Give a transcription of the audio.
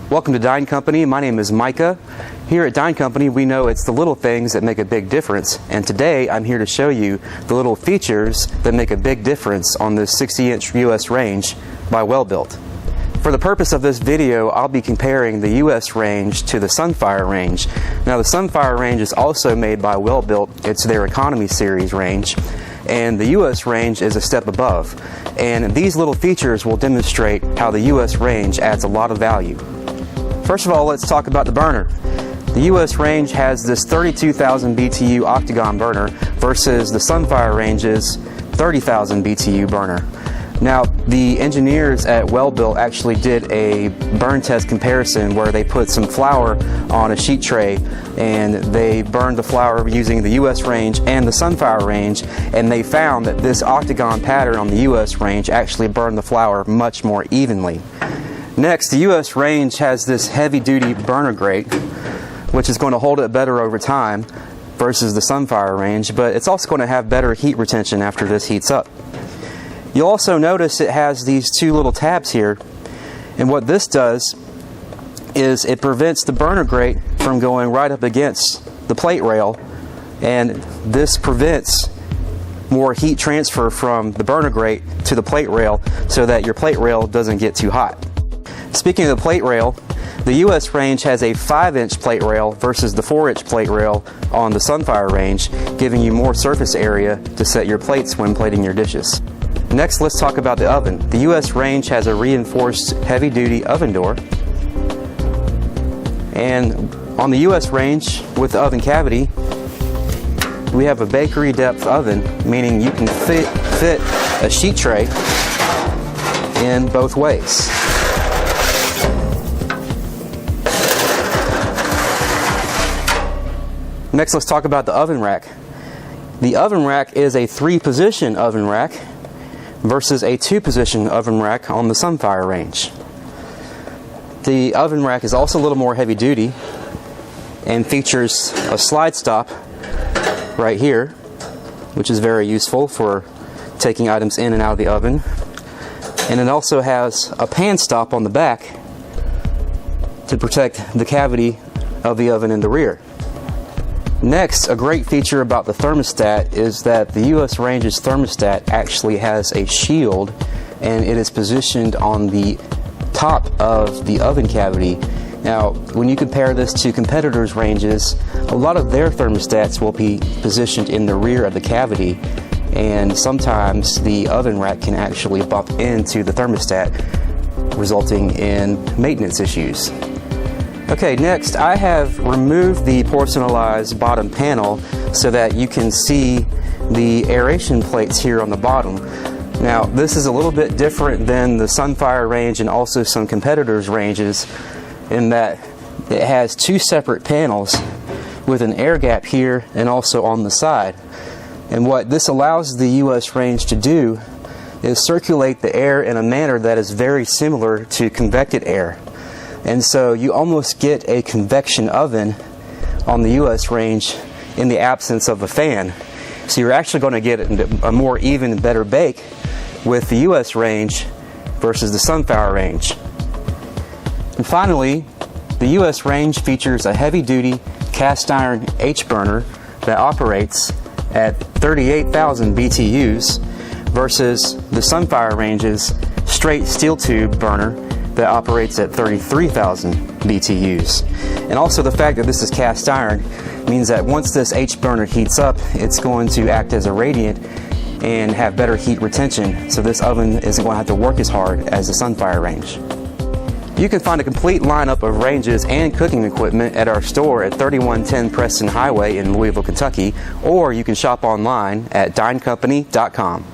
Welcome to Dine Company. My name is Micah. Here at Dine Company, we know it's the little things that make a big difference. And today, I'm here to show you the little features that make a big difference on this 60-inch US Range by Welbilt. For the purpose of this video, I'll be comparing the US Range to the SunFire range. Now, the SunFire range is also made by Welbilt. It's their Economy Series range. And the US Range is a step above. And these little features will demonstrate how the US Range adds a lot of value. First of all, let's talk about the burner. The US Range has this 32,000 BTU Octagon burner versus the SunFire Range's 30,000 BTU burner. Now, the engineers at Welbilt actually did a burn test comparison where they put some flour on a sheet tray and they burned the flour using the US Range and the SunFire range, and they found that this octagon pattern on the US Range actually burned the flour much more evenly. Next, the US Range has this heavy-duty burner grate, which is going to hold it better over time versus the SunFire range, but it's also going to have better heat retention after this heats up. You'll also notice it has these two little tabs here, and what this does is it prevents the burner grate from going right up against the plate rail, and this prevents more heat transfer from the burner grate to the plate rail so that your plate rail doesn't get too hot. Speaking of the plate rail, the US Range has a 5-inch plate rail versus the 4-inch plate rail on the SunFire range, giving you more surface area to set your plates when plating your dishes. Next, let's talk about the oven. The US Range has a reinforced heavy-duty oven door. And on the US Range, with the oven cavity, we have a bakery depth oven, meaning you can fit a sheet tray in both ways. Next, let's talk about the oven rack. The oven rack is a 3-position oven rack versus a 2-position oven rack on the SunFire range. The oven rack is also a little more heavy duty and features a slide stop right here, which is very useful for taking items in and out of the oven. And it also has a pan stop on the back to protect the cavity of the oven in the rear. Next, a great feature about the thermostat is that the US Range's thermostat actually has a shield, and it is positioned on the top of the oven cavity. Now, when you compare this to competitors' ranges, a lot of their thermostats will be positioned in the rear of the cavity, and sometimes the oven rack can actually bump into the thermostat, resulting in maintenance issues. Okay, next I have removed the porcelainized bottom panel so that you can see the aeration plates here on the bottom. Now, this is a little bit different than the SunFire range and also some competitors' ranges in that it has 2 separate panels with an air gap here and also on the side. And what this allows the US Range to do is circulate the air in a manner that is very similar to convected air. And so you almost get a convection oven on the US Range in the absence of a fan. So you're actually going to get a more even and better bake with the US Range versus the SunFire range. And finally, the US Range features a heavy-duty cast iron H burner that operates at 38,000 BTUs versus the SunFire range's straight steel tube burner that operates at 33,000 BTUs. And also the fact that this is cast iron means that once this H burner heats up, it's going to act as a radiant and have better heat retention, so this oven isn't going to have to work as hard as the SunFire range. You can find a complete lineup of ranges and cooking equipment at our store at 3110 Preston Highway in Louisville, Kentucky, or you can shop online at dinecompany.com.